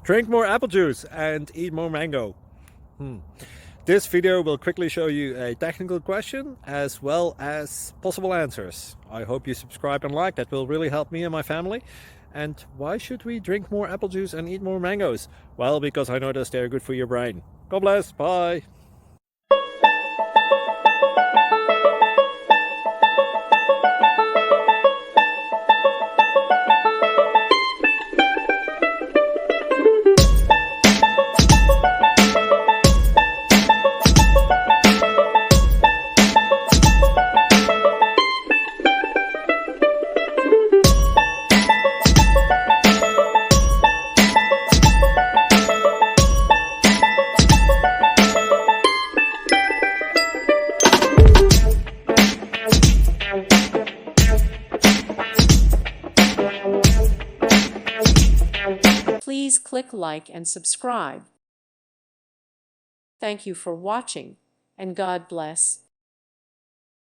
Drink more apple juice and eat more mango. This video will quickly show you a technical question as well as possible answers. I hope you subscribe and like, that will really help me and my family. And why should we drink more apple juice and eat more mangoes? Well, because I noticed they're good for your brain. God bless, bye! Please click like and subscribe. Thank you for watching, and God bless.